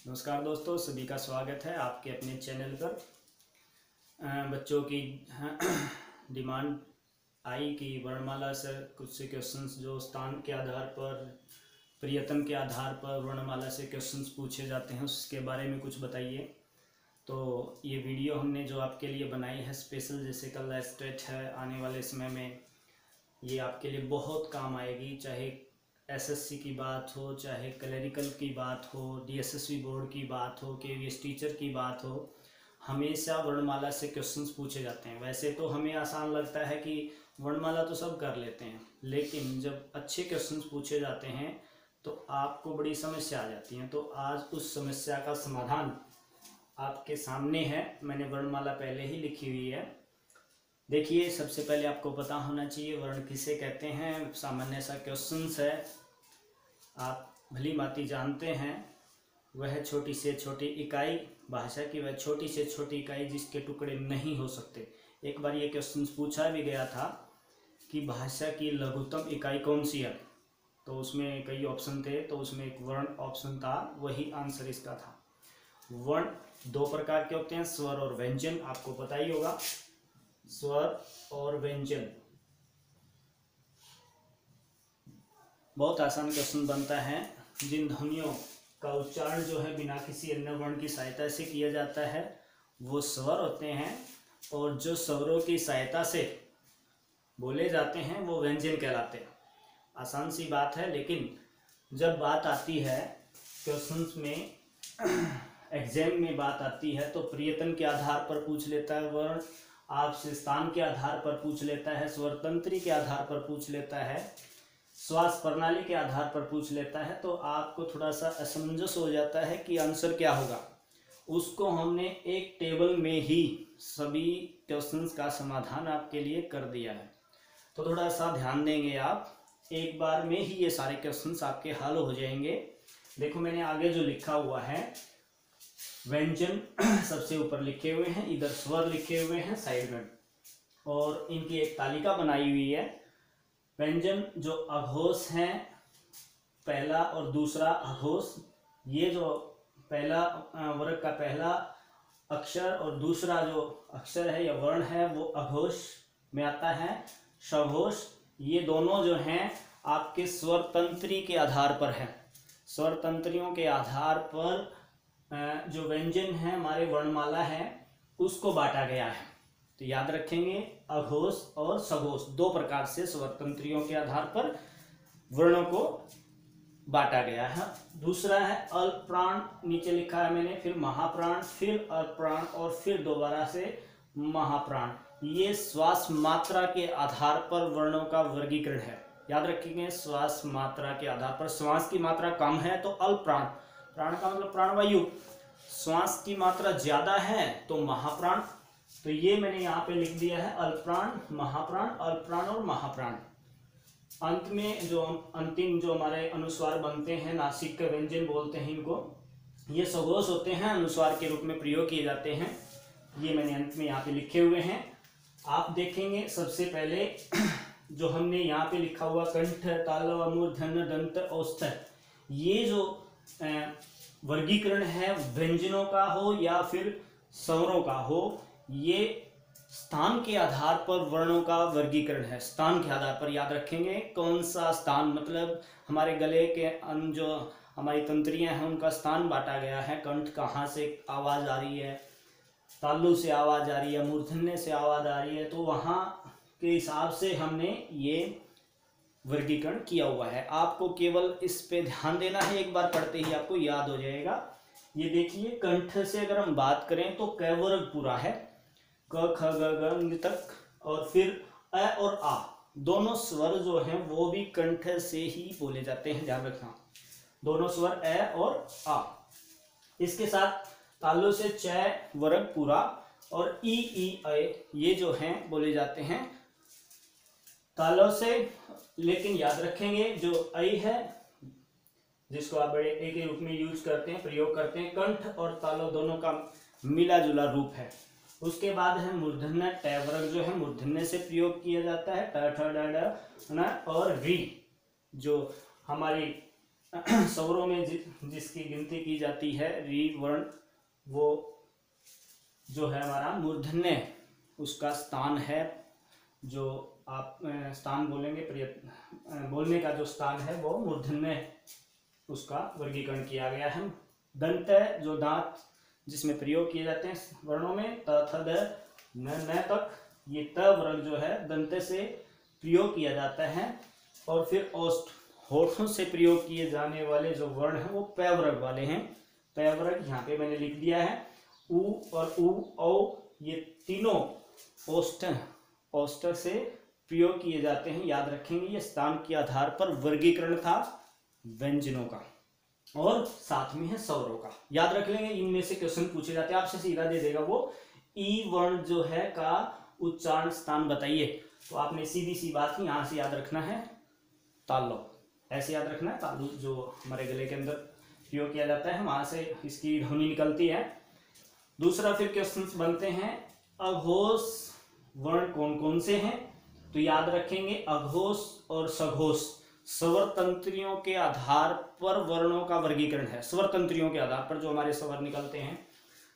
नमस्कार दोस्तों, सभी का स्वागत है आपके अपने चैनल पर। बच्चों की डिमांड आई कि वर्णमाला से कुछ से क्वेश्चंस जो स्थान के आधार पर, प्रियतम के आधार पर वर्णमाला से क्वेश्चंस पूछे जाते हैं उसके बारे में कुछ बताइए। तो ये वीडियो हमने जो आपके लिए बनाई है स्पेशल, जैसे कल टेस्ट है आने वाले समय में, ये आपके लिए बहुत काम आएगी। चाहे एसएससी की बात हो, चाहे क्लरिकल की बात हो, डीएसएसबी बोर्ड की बात हो, केवीएस टीचर की बात हो, हमेशा वर्णमाला से क्वेश्चंस पूछे जाते हैं। वैसे तो हमें आसान लगता है कि वर्णमाला तो सब कर लेते हैं, लेकिन जब अच्छे क्वेश्चंस पूछे जाते हैं तो आपको बड़ी समस्या आ जाती है। तो आज उस समस्या का समाधान आपके सामने है। मैंने वर्णमाला पहले ही लिखी हुई है। देखिए, सबसे पहले आपको पता होना चाहिए वर्ण किसे कहते हैं। सामान्य सा क्वेश्चंस है, आप भली भांति जानते हैं। वह छोटी से छोटी इकाई, भाषा की वह छोटी से छोटी इकाई जिसके टुकड़े नहीं हो सकते। एक बार ये क्वेश्चन पूछा भी गया था कि भाषा की लघुतम इकाई कौन सी है, तो उसमें कई ऑप्शन थे, तो उसमें एक वर्ण ऑप्शन था, वही आंसर इसका था। वर्ण दो प्रकार के होते हैं, स्वर और व्यंजन। आपको पता ही होगा, स्वर और व्यंजन। बहुत आसान क्वेश्चन बनता है। जिन ध्वनियों का उच्चारण जो है बिना किसी अन्य वर्ण की सहायता से किया जाता है वो स्वर होते हैं, और जो स्वरों की सहायता से बोले जाते हैं वो व्यंजन कहलाते हैं। आसान सी बात है, लेकिन जब बात आती है क्वेश्चंस में, एग्जाम में बात आती है, तो प्रियतम के आधार पर पूछ लेता है वर्ण, आपसे स्थान के आधार पर पूछ लेता है, स्वर तंत्री के आधार पर पूछ लेता है, श्वास प्रणाली के आधार पर पूछ लेता है, तो आपको थोड़ा सा असमंजस हो जाता है कि आंसर क्या होगा। उसको हमने एक टेबल में ही सभी क्वेश्चंस का समाधान आपके लिए कर दिया है। तो थोड़ा सा ध्यान देंगे आप, एक बार में ही ये सारे क्वेश्चंस आपके हल हो जाएंगे। देखो, मैंने आगे जो लिखा हुआ है, व्यंजन सबसे ऊपर लिखे हुए हैं, इधर स्वर लिखे हुए हैं साइड में, और इनकी एक तालिका बनाई हुई है। व्यंजन जो अघोष हैं, पहला और दूसरा अघोष, ये जो पहला वर्ग का पहला अक्षर और दूसरा जो अक्षर है या वर्ण है वो अघोष में आता है। सघोष, ये दोनों जो हैं आपके स्वर तंत्री के आधार पर है। स्वर तंत्रियों के आधार पर जो व्यंजन है हमारे वर्णमाला है उसको बांटा गया है। तो याद रखेंगे, अघोष और सघोष दो प्रकार से स्वर तंत्रियों के आधार पर वर्णों को बांटा गया है। दूसरा है अल्पप्राण, नीचे लिखा है मैंने, फिर महाप्राण, फिर अल्पप्राण और फिर दोबारा से महाप्राण। ये श्वास मात्रा के आधार पर वर्णों का वर्गीकरण है। याद रखेंगे, श्वास मात्रा के आधार पर, श्वास की मात्रा कम है तो अल्पप्राण, प्राण का मतलब प्राणवायु, श्वास की मात्रा ज्यादा है तो महाप्राण। तो ये मैंने यहाँ पे लिख दिया है, अल्पप्राण, महाप्राण, अल्पप्राण और महाप्राण। अंत में जो अंतिम जो हमारे अनुस्वार बनते हैं, नासिक के व्यंजन बोलते हैं इनको, ये सघोष होते हैं, अनुस्वार के रूप में प्रयोग किए जाते हैं। ये मैंने अंत में यहाँ पे लिखे हुए हैं। आप देखेंगे सबसे पहले जो हमने यहाँ पे लिखा हुआ कंठ, तालव, मूर्धन्य, दंत, औस्थ, ये जो वर्गीकरण है व्यंजनों का हो या फिर स्वरों का हो, ये स्थान के आधार पर वर्णों का वर्गीकरण है। स्थान के आधार पर याद रखेंगे, कौन सा स्थान, मतलब हमारे गले के जो हमारी तंत्रियां हैं उनका स्थान बांटा गया है। कंठ कहाँ से आवाज आ रही है, तालु से आवाज आ रही है, मूर्धन्य से आवाज आ रही है, तो वहाँ के हिसाब से हमने ये वर्गीकरण किया हुआ है। आपको केवल इस पे ध्यान देना है, एक बार पढ़ते ही आपको याद हो जाएगा। ये देखिए, कंठ से अगर हम बात करें तो क वर्ग पूरा है, क ख ग घ तक, और फिर अ और आ दोनों स्वर जो हैं वो भी कंठ से ही बोले जाते हैं। ध्यान रखना, दोनों स्वर अ और आ। इसके साथ तालु से च वर्ग पूरा और ई अ ये जो हैं बोले जाते हैं तालों से। लेकिन याद रखेंगे, जो ऐ है जिसको आप बड़े ए के रूप में यूज करते हैं, प्रयोग करते हैं, कंठ और तालु दोनों का मिला जुला रूप है। उसके बाद है मूर्धन्य, ट वर्ग जो है मूर्धन्य से प्रयोग किया जाता है, ट ठ ड ढ, और री जो हमारी स्वरों में जिसकी गिनती की जाती है री वर्ण, वो जो है हमारा मूर्धन्य उसका स्थान है। जो आप स्थान बोलेंगे, बोलने का जो स्थान है वो मूर्धन्य, उसका वर्गीकरण किया गया है। दंत जो दांत जिसमें प्रयोग किए जाते हैं वर्णों में, त थ द न तक, ये त वर्ग जो है दंत से प्रयोग किया जाता है। और फिर औष्ठ, होठों से प्रयोग किए जाने वाले जो वर्ण हैं वो प वर्ग वाले हैं। प वर्ग यहाँ पे मैंने लिख दिया है। उ और उ औ ये तीनों औष्ठ से प्रयोग किए जाते हैं। याद रखेंगे ये स्थान के आधार पर वर्गीकरण था व्यंजनों का, और साथ में है स्वरों का। याद रख लेंगे, इनमें से क्वेश्चन पूछे जाते हैं, आपसे सीधा दे देगा वो ई वर्ण जो है का उच्चारण स्थान बताइए। तो आपने सीधी सी बात ही यहां से याद रखना है, ताल्लो, ऐसे याद रखना है। तालु जो हमारे गले के अंदर प्रयोग किया जाता है, वहां से इसकी ध्वनि निकलती है। दूसरा फिर क्वेश्चन बनते हैं, अघोष वर्ण कौन कौन से हैं? तो याद रखेंगे अघोष और सघोष स्वर तंत्रियों के आधार पर वर्णों का वर्गीकरण है। स्वर तंत्रियों के आधार पर जो हमारे स्वर निकलते हैं,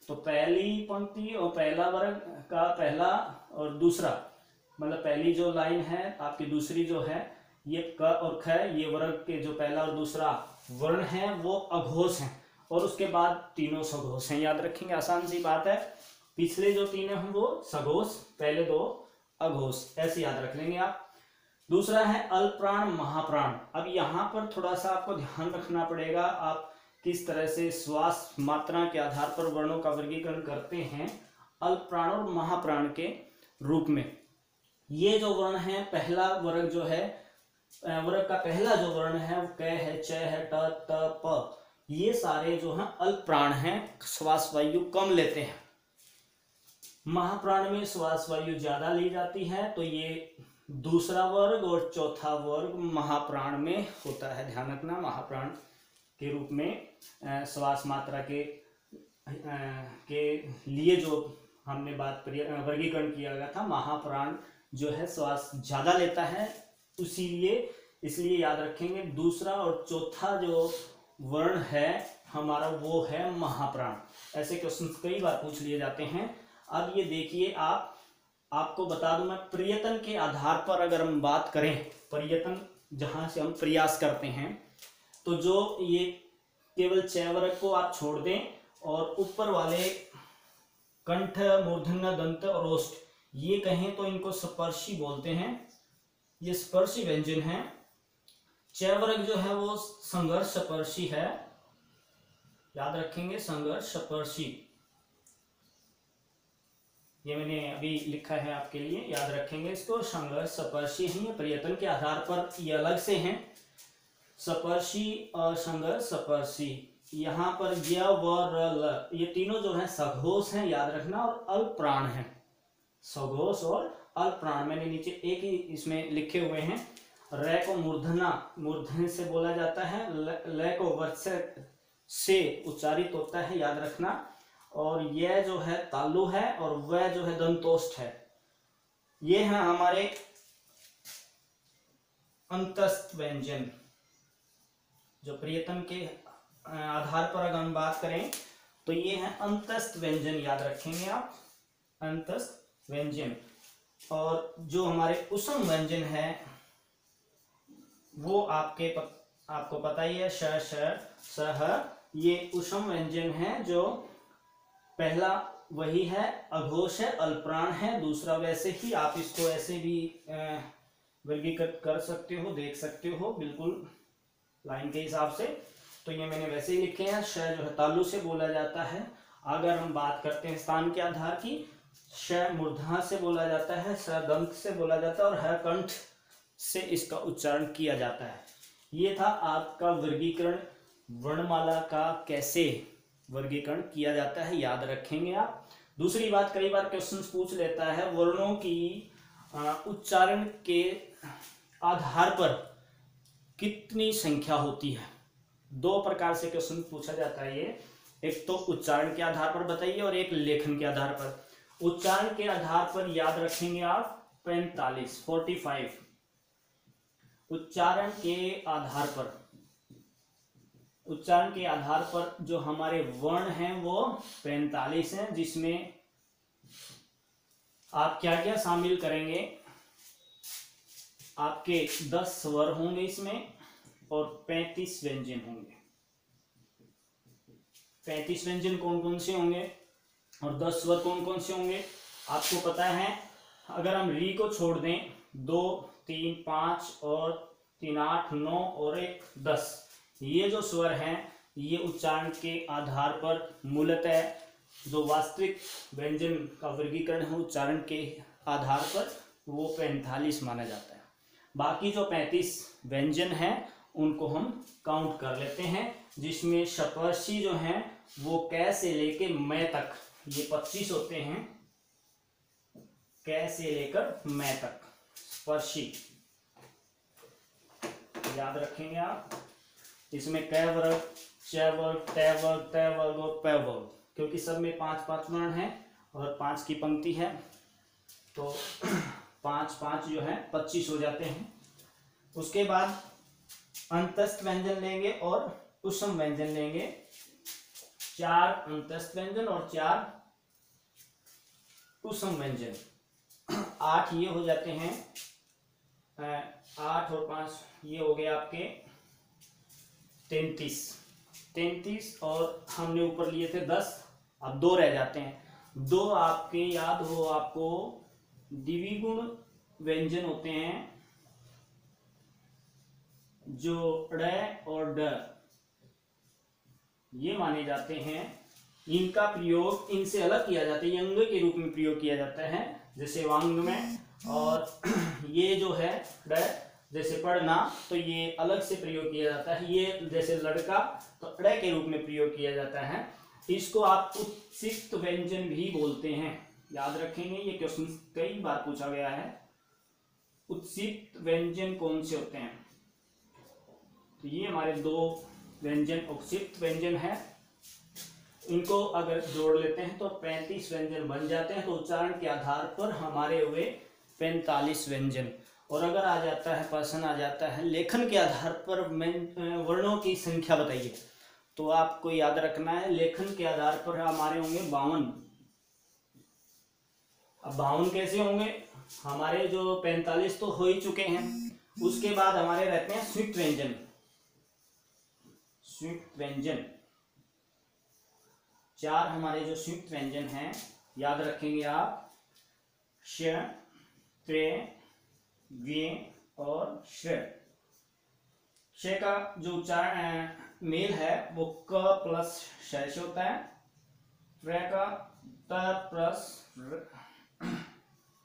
तो पहली पंक्ति और पहला वर्ग का पहला और दूसरा, मतलब पहली जो लाइन है आपकी, दूसरी जो है ये क और ख, ये वर्ग के जो पहला और दूसरा वर्ण है वो अघोष हैं, और उसके बाद तीनों सघोष हैं। याद रखेंगे, आसान सी बात है। पिछले जो तीन हैं वो सघोष, पहले दो अघोष, ऐसे याद रख लेंगे आप। दूसरा है अल्पप्राण महाप्राण। अब यहाँ पर थोड़ा सा आपको ध्यान रखना पड़ेगा, आप किस तरह से श्वास मात्रा के आधार पर वर्णों का वर्गीकरण करते हैं अल्पप्राण और महाप्राण के रूप में। ये जो वर्ण है, पहला वर्ग जो है, वर्ग का पहला जो वर्ण है वो क है, च है, ट, त, प, ये सारे जो हैं अल्पप्राण हैं, श्वास वायु कम लेते हैं। महाप्राण में श्वास वायु ज्यादा ली जाती है, तो ये दूसरा वर्ग और चौथा वर्ग महाप्राण में होता है। ध्यान रखना, महाप्राण के रूप में श्वास मात्रा के लिए जो हमने बात वर्गीकरण किया गया था, महाप्राण जो है श्वास ज्यादा लेता है, इसलिए याद रखेंगे दूसरा और चौथा जो वर्ण है हमारा वो है महाप्राण। ऐसे क्वेश्चन कई बार पूछ लिए जाते हैं। अब ये देखिए, आपको बता दूं मैं, प्रयत्न के आधार पर अगर हम बात करें, प्रयत्न जहां से हम प्रयास करते हैं, तो जो ये केवल च वर्ग को आप छोड़ दें और ऊपर वाले कंठ, मूर्धन्य, दंत और ओष्ठ ये कहें तो इनको स्पर्शी बोलते हैं। ये स्पर्शी व्यंजन है। च वर्ग जो है वो संघर्ष स्पर्शी है। याद रखेंगे, संघर्ष स्पर्शी, ये मैंने अभी लिखा है आपके लिए, याद रखेंगे इसको। संघर्ष स्पर्शी है, प्रयत्न के आधार पर ये अलग से हैं, स्पर्शी और संघर्ष स्पर्शी। यहाँ पर य व र ल ये तीनों जो है सघोष हैं, याद रखना, और अल्पप्राण है। सघोष और अल्पप्राण मैंने नीचे एक ही इसमें लिखे हुए हैं। र को मूर्धन्य से बोला जाता है, ल को वर्ष से उच्चारित होता है, याद रखना। और यह जो है तालु है और वह जो है दंतोष्ठ है। ये है हमारे अंतस्थ व्यंजन। जो प्रयत्न के आधार पर अगर हम बात करें तो ये है अंतस्थ व्यंजन, याद रखेंगे आप, अंतस्थ व्यंजन। और जो हमारे उसम व्यंजन है वो आपको पता ही है, श, श, सह, ये उसम व्यंजन है। जो पहला वही है, अघोष है, अल्पप्राण है। दूसरा वैसे ही आप इसको ऐसे भी वर्गीकृत कर सकते हो, देख सकते हो, बिल्कुल लाइन के हिसाब से। तो ये मैंने वैसे ही लिखे हैं। श जो है तालु से बोला जाता है। अगर हम बात करते हैं स्थान के आधार की, श मूर्धा से बोला जाता है, स दंत से बोला जाता है, और ह कंठ से इसका उच्चारण किया जाता है। ये था आपका वर्गीकरण, वर्णमाला का कैसे वर्गीकरण किया जाता है, याद रखेंगे आप। दूसरी बात, कई बार क्वेश्चन पूछ लेता है वर्णों की उच्चारण के आधार पर कितनी संख्या होती है। दो प्रकार से क्वेश्चन पूछा जाता है ये, एक तो उच्चारण के आधार पर बताइए और एक लेखन के आधार पर। उच्चारण के आधार पर याद रखेंगे आप 45। उच्चारण के आधार पर उच्चारण के आधार पर जो हमारे वर्ण हैं वो 45 हैं, जिसमें आप क्या क्या शामिल करेंगे, आपके 10 स्वर होंगे इसमें और 35 व्यंजन होंगे। 35 व्यंजन कौन कौन से होंगे और 10 स्वर कौन कौन से होंगे आपको पता है। अगर हम री को छोड़ दें, 2 3 5 और 3 8 9 और 1 10, ये जो स्वर हैं ये उच्चारण के आधार पर मूलतः जो वास्तविक व्यंजन का वर्गीकरण है उच्चारण के आधार पर वो 45 माना जाता है। बाकी जो 35 व्यंजन हैं उनको हम काउंट कर लेते हैं, जिसमें स्पर्शी जो हैं वो कै से लेके मैं तक, ये 25 होते हैं, कै से लेकर मैं तक स्पर्शी याद रखेंगे आप। इसमें कै वर्ग, च वर्ग, तै वर्ग, तै वर्ग और पै वर्ग, क्योंकि सब में 5-5 वर्ण हैं और 5 की पंक्ति है तो 5-5 जो है 25 हो जाते हैं। उसके बाद अंतस्थ व्यंजन लेंगे और उत्सम व्यंजन लेंगे, 4 अंतस्थ व्यंजन और 4 उत्सम व्यंजन, 8 ये हो जाते हैं, 8 और 5 ये हो गए आपके 33 और हमने ऊपर लिए थे 10, अब 2 रह जाते हैं। 2 आपके याद हो आपको द्विगुण व्यंजन होते हैं, जो ड़ और ड ये माने जाते हैं। इनका प्रयोग इनसे अलग किया जाता है, यंग के रूप में प्रयोग किया जाता है जैसे वांग में, और ये जो है ड जैसे पढ़ना तो ये अलग से प्रयोग किया जाता है। ये जैसे लड़का तो ड़ के रूप में प्रयोग किया जाता है। इसको आप उत्सिक्त व्यंजन भी बोलते हैं, याद रखेंगे, ये क्वेश्चन कई बार पूछा गया है। उत्सिक्त व्यंजन कौन से होते हैं, तो ये हमारे 2 व्यंजन उत्सिक्त व्यंजन है। इनको अगर जोड़ लेते हैं तो 35 व्यंजन बन जाते हैं। तो उच्चारण के आधार पर हमारे हुए 45 व्यंजन। और अगर आ जाता है प्रश्न आ जाता है लेखन के आधार पर वर्णों की संख्या बताइए, तो आपको याद रखना है लेखन के आधार पर हमारे होंगे 52। अब 52 कैसे होंगे, हमारे जो 45 तो हो ही चुके हैं, उसके बाद हमारे रहते हैं स्विफ्ट व्यंजन। स्विफ्ट व्यंजन 4 हमारे जो स्विफ्ट व्यंजन हैं याद रखेंगे आप, श, त्रे, व्ये और श। श का जो उच्चारण मेल है वो क प्लस श से होता है। त्रे का त प्लस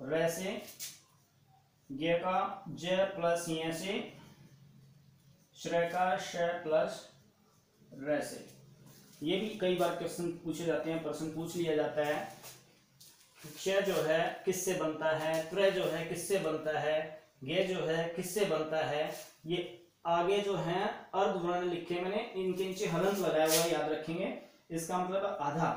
र से, ज्ञ का ज प्लस य से, श्र का श प्लस र से। ये भी कई बार क्वेश्चन पूछे जाते हैं, प्रश्न पूछ लिया जाता है। क्ष जो है किससे बनता है, त्रे जो है किससे बनता है, गे जो है किससे बनता है। ये आगे जो है अर्धवर्ण लिखे मैंने, इनके नीचे हलंत लगाया हुआ है, याद रखेंगे, इसका मतलब आधा।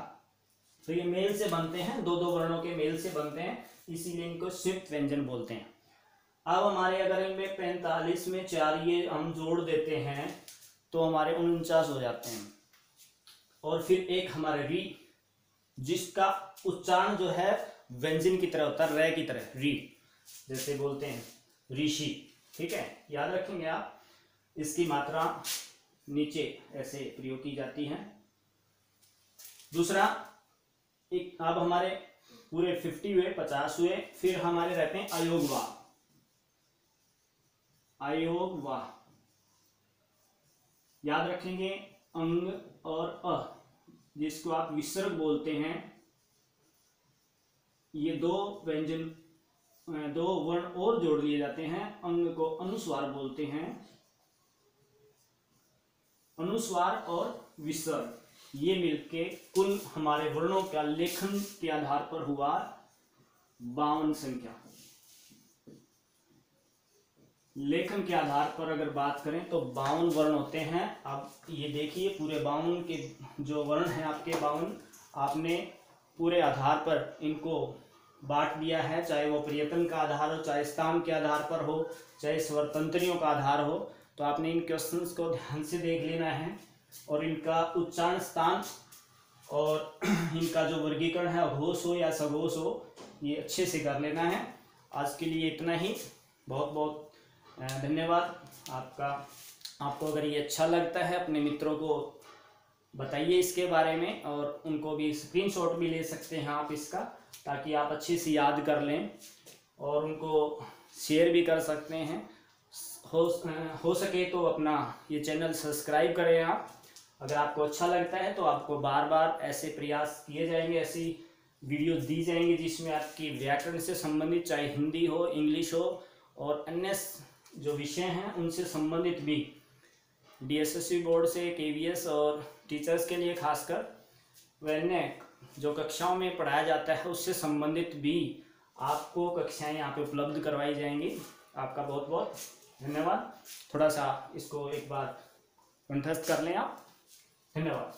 तो ये मेल से बनते हैं, 2-2 वर्णों के मेल से बनते हैं, इसीलिए इनको स्विफ्ट व्यंजन बोलते हैं। अब हमारे अगर इनमें 45 में 4 ये हम जोड़ देते हैं तो हमारे 49 हो जाते हैं। और फिर एक हमारे री, जिसका उच्चारण जो है व्यंजन की तरह होता है, रे की तरह, री जैसे बोलते हैं ऋषि, ठीक है, याद रखेंगे आप। इसकी मात्रा नीचे ऐसे प्रयोग की जाती है। दूसरा एक, अब हमारे पूरे 50 हुए, 50 हुए। फिर हमारे रहते हैं अयोगवा। अयोगवा याद रखेंगे, अंग और अ, जिसको आप विसर्ग बोलते हैं, ये 2 व्यंजन, 2 वर्ण और जोड़ लिए जाते हैं। अंग को अनुस्वार बोलते हैं, अनुस्वार और विसर्ग ये मिलके कुल हमारे वर्णों का लेखन के आधार पर हुआ 52 संख्या। लेखन के आधार पर अगर बात करें तो 52 वर्ण होते हैं। अब ये देखिए पूरे 52 के जो वर्ण हैं आपके 52, आपने पूरे आधार पर इनको बांट दिया है, चाहे वो प्रयत्न का आधार हो, चाहे स्थान के आधार पर हो, चाहे स्वरतंत्रियों का आधार हो। तो आपने इन क्वेश्चंस को ध्यान से देख लेना है और इनका उच्चारण स्थान और इनका जो वर्गीकरण है घोष हो या सघोष हो, ये अच्छे से कर लेना है। आज के लिए इतना ही। बहुत बहुत धन्यवाद आपका। आपको अगर ये अच्छा लगता है अपने मित्रों को बताइए इसके बारे में, और उनको भी स्क्रीनशॉट भी ले सकते हैं आप इसका, ताकि आप अच्छे से याद कर लें, और उनको शेयर भी कर सकते हैं। हो सके तो अपना ये चैनल सब्सक्राइब करें आप। अगर आपको अच्छा लगता है तो आपको बार बार ऐसे प्रयास किए जाएंगे, ऐसी वीडियो दी जाएंगी जिसमें आपकी व्याकरण से संबंधित, चाहे हिंदी हो, इंग्लिश हो और अन्य जो विषय हैं उनसे संबंधित भी, DSSC बोर्ड से, KVS और टीचर्स के लिए खासकर, वन्य जो कक्षाओं में पढ़ाया जाता है उससे संबंधित भी आपको कक्षाएं यहाँ पे उपलब्ध करवाई जाएंगी। आपका बहुत बहुत धन्यवाद। थोड़ा सा इसको एक बार कंठस्थ कर लें आप। धन्यवाद।